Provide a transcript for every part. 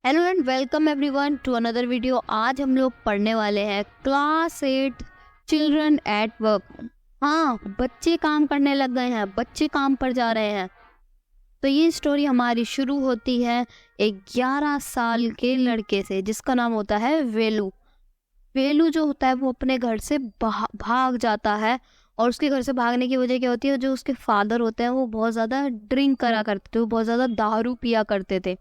Hello and welcome everyone to another video. आज हम लोग पढ़ने वाले हैं क्लास 8 चिल्ड्रन एट वर्क। हाँ, बच्चे काम करने लग गए हैं, बच्चे काम पर जा रहे हैं। तो ये स्टोरी हमारी शुरू होती है एक 11 साल के लड़के से जिसका नाम होता है वेलू। वेलू जो होता है वो अपने घर से भाग जाता है। और उसके घर से भागने की वजह क्या होती है, जो उसके फादर होते हैं वो बहुत ज़्यादा ड्रिंक करा करते थे, वो बहुत ज़्यादा दारू पिया करते थे।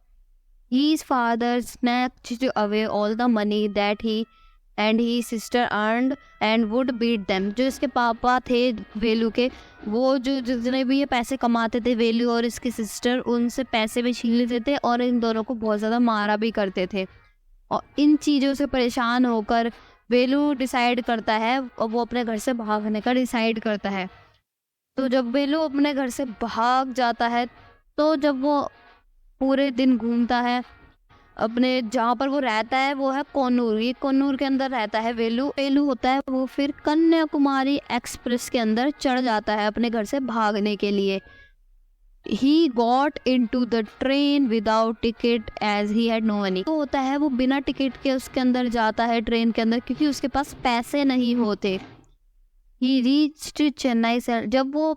His father snatched away all the money that he and his sister earned and would beat them। जो इसके पापा थे वेलू के, वो जो जितने भी ये पैसे कमाते थे, वेलू और इसकी सिस्टर उनसे पैसे भी छीन लेते थे और इन दोनों को बहुत ज़्यादा मारा भी करते थे। और इन चीज़ों से परेशान होकर वेलू डिसाइड करता है और वो अपने घर से भागने का डिसाइड करता है। तो जब वेलू अपने घर से भाग जाता है, तो जब वो पूरे दिन घूमता है अपने जहाँ पर वो रहता है, वो है कोन्नूर। ये कोन्नूर के अंदर रहता है वेलू। वेलू होता है वो फिर कन्याकुमारी एक्सप्रेस के अंदर चढ़ जाता है अपने घर से भागने के लिए। He got into the train without ticket as he had no money। तो होता है वो बिना टिकट के उसके अंदर जाता है ट्रेन के अंदर, क्योंकि उसके पास पैसे नहीं होते। He reached चेन्नई से जब वो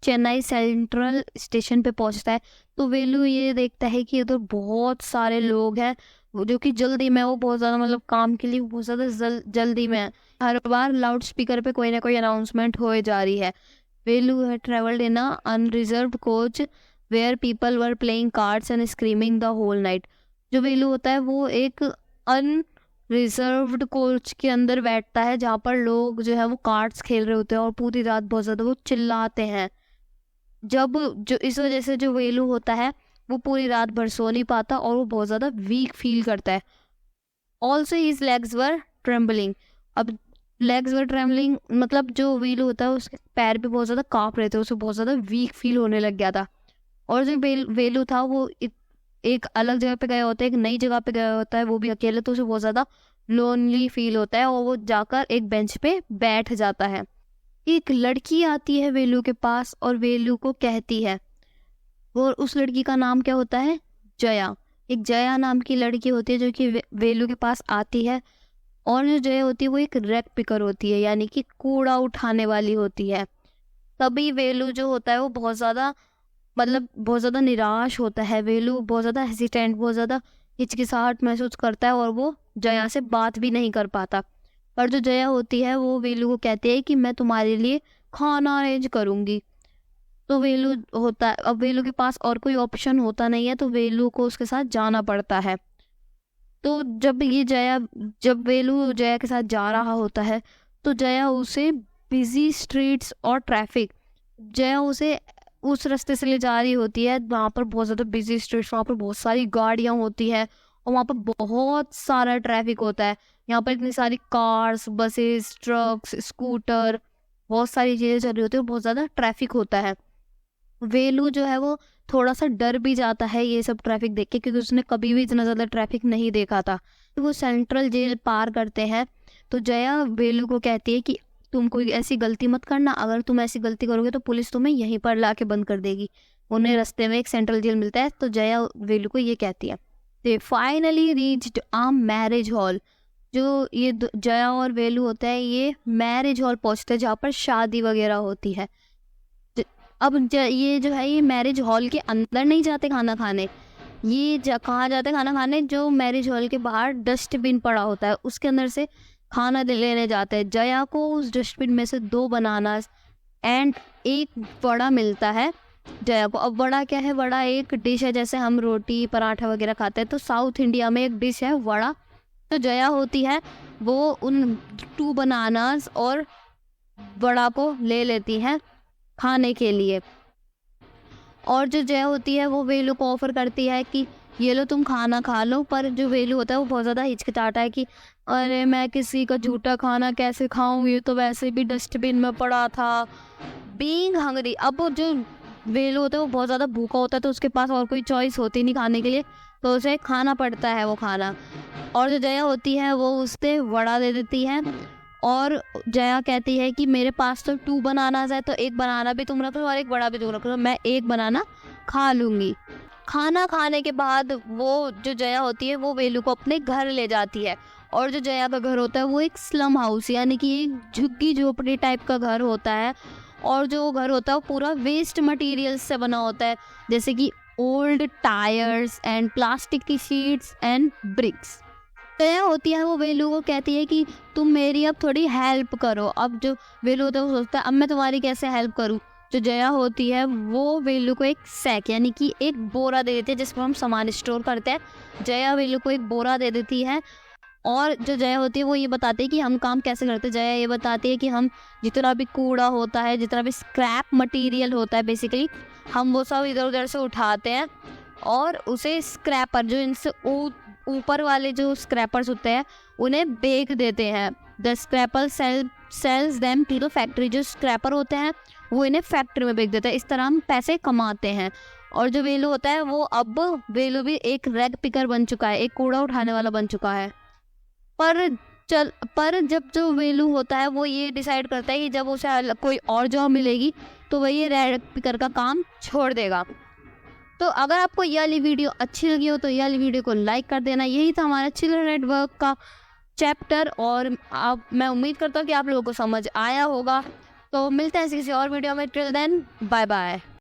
चेन्नई सेंट्रल स्टेशन पे पहुंचता है तो वेलू ये देखता है कि उधर बहुत सारे लोग हैं जो कि जल्दी में, वो बहुत ज़्यादा मतलब काम के लिए बहुत ज़्यादा जल्दी में है। हर बार लाउड स्पीकर पे कोई ना कोई अनाउंसमेंट हो जा रही है। वेलू है travelled in a unreserved coach where people were playing cards and screaming the whole night. जो वेलू होता है वो एक अनरिजर्व्ड कोच के अंदर बैठता है जहाँ पर लोग जो है वो कार्ड्स खेल रहे होते हैं और पूरी रात बहुत ज़्यादा वो चिल्लाते हैं। जब जो इस वजह से जो वेलू होता है वो पूरी रात भर सो नहीं पाता और वो बहुत ज़्यादा वीक फील करता है। ऑल्सो हिज लेग्स वर ट्रेम्बलिंग। अब लेग्स वर ट्रेम्बलिंग मतलब जो वेलू होता है उसके पैर भी बहुत ज़्यादा काँप रहे थे, उसे बहुत ज़्यादा वीक फील होने लग गया था। और जो वेलू था वो एक अलग जगह पे गया होता है, एक नई जगह पे गया होता है, वो भी अकेले, तो उसे बहुत ज़्यादा लोनली फील होता है और वो जाकर एक बेंच पे बैठ जाता है। एक लड़की आती है वेलू के पास और वेलू को कहती है, और उस लड़की का नाम क्या होता है, जया। एक जया नाम की लड़की होती है जो कि वेलू के पास आती है। और जो जया होती है वो एक रैक पिकर होती है, यानी कि कूड़ा उठाने वाली होती है। तभी वेलू जो होता है वो बहुत ज़्यादा निराश होता है। वेलू बहुत ज़्यादा हेसिटेंट, बहुत ज़्यादा हिचकिचाहट महसूस करता है और वो जया से बात भी नहीं कर पाता। पर जो जया होती है वो वेलू को कहती है कि मैं तुम्हारे लिए खाना अरेंज करूँगी। तो वेलू होता है, अब वेलू के पास और कोई ऑप्शन होता नहीं है, तो वेलू को उसके साथ जाना पड़ता है। तो जब वेलू जया के साथ जा रहा होता है तो जया उसे बिजी स्ट्रीट्स और ट्रैफिक, जया उसे उस रास्ते से ले जा रही होती है वहाँ पर बहुत ज़्यादा बिजी स्ट्रीट्स, वहाँ पर बहुत सारी गाड़ियाँ होती है और वहाँ पर बहुत सारा ट्रैफिक होता है। यहाँ पर इतनी सारी कार्स, बसेस, ट्रक्स, स्कूटर, बहुत सारी चीज़ें चल रही होती है, बहुत ज़्यादा ट्रैफिक होता है। वेलू जो है वो थोड़ा सा डर भी जाता है ये सब ट्रैफिक देख के, क्योंकि उसने कभी भी इतना ज़्यादा ट्रैफिक नहीं देखा था। तो वो सेंट्रल जेल पार करते हैं तो जया वेलू को कहती है कि तुम कोई ऐसी गलती मत करना, अगर तुम ऐसी गलती करोगे तो पुलिस तुम्हें यहीं पर ला के बंद कर देगी। उन्हें रास्ते में एक सेंट्रल जेल मिलता है तो जया वेलू को ये कहती है। They finally reached a marriage hall. जो ये जया और वेलू होता है ये मैरिज हॉल पहुंचते हैं जहाँ पर शादी वगैरह होती है। अब ये जो है ये मैरिज हॉल के अंदर नहीं जाते खाना खाने, ये कहाँ जाते खाना खाने, जो मैरिज हॉल के बाहर डस्टबिन पड़ा होता है उसके अंदर से खाना लेने जाते हैं। जया को उस डस्टबिन में से 2 बनानास एंड एक वड़ा मिलता है जया को। अब वड़ा क्या है, वड़ा एक डिश है, जैसे हम रोटी पराठा वगैरह खाते हैं तो साउथ इंडिया में एक डिश है वड़ा। तो जया होती है वो उन 2 बनानास और वड़ा को ले लेती है खाने के लिए। और जो जया होती है वो वेलू को ऑफर करती है कि ये लो तुम खाना खा लो। पर जो वेलू होता है वो बहुत ज़्यादा हिचकिचाता है कि अरे मैं किसी का झूठा खाना कैसे खाऊं, ये तो वैसे भी डस्टबिन में पड़ा था। बीइंग हंगरी, अब वो जो वेलू होता है वो बहुत ज़्यादा भूखा होता है तो उसके पास और कोई चॉइस होती नहीं खाने के लिए, तो उसे खाना पड़ता है वो खाना। और जो जया होती है वो उससे वड़ा दे देती है और जया कहती है कि मेरे पास तो 2 बनानास है तो एक बनाना भी तुम रख लो और एक वड़ा भी तुम रख लो, मैं एक बनाना खा लूँगी। खाना खाने के बाद वो जो जया होती है वो वेलू को अपने घर ले जाती है। और जो जया का घर होता है वो एक स्लम हाउस यानी कि एक झुग्गी झोपड़ी टाइप का घर होता है। और जो घर होता है वो पूरा वेस्ट मटेरियल से बना होता है, जैसे कि ओल्ड टायर्स एंड प्लास्टिक की शीट्स एंड ब्रिक्स। जया होती है वो वेलू को कहती है कि तुम मेरी अब थोड़ी हेल्प करो। अब जो वेलू होता है वो सोचता है अब मैं तुम्हारी कैसे हेल्प करूँ। जो जया होती है वो वेलू को एक सैक यानी कि एक बोरा दे देती है जिसमें हम सामान स्टोर करते हैं। जया वेलू को एक बोरा दे देती है और जो जया होती है वो ये बताती है कि हम काम कैसे करते हैं। जया ये बताती है कि हम जितना भी कूड़ा होता है, जितना भी स्क्रैप मटेरियल होता है, बेसिकली हम वो सब इधर उधर से उठाते हैं और उसे स्क्रैपर, जो इनसे ऊपर वाले जो स्क्रैपर्स होते हैं उन्हें बेच देते हैं। The scrapper sells them to the factory. जो स्क्रैपर होते हैं वो इन्हें फैक्ट्री में बेच देते हैं। इस तरह हम पैसे कमाते हैं। और जो वेलू होता है वो अब वेलू भी एक रैग पिकर बन चुका है, एक कूड़ा उठाने वाला बन चुका है। पर जब जो वेलू होता है वो ये डिसाइड करता है कि जब उसे कोई और जॉब मिलेगी तो वह ये रैग पिकर का काम छोड़ देगा। तो अगर आपको ये वाली वीडियो अच्छी लगी हो तो ये वाली वीडियो को लाइक कर देना। यही था हमारा चिल्ड्रन नेटवर्क का चैप्टर और मैं उम्मीद करता हूँ कि आप लोगों को समझ आया होगा। तो मिलते हैं किसी और वीडियो में। Till then bye bye.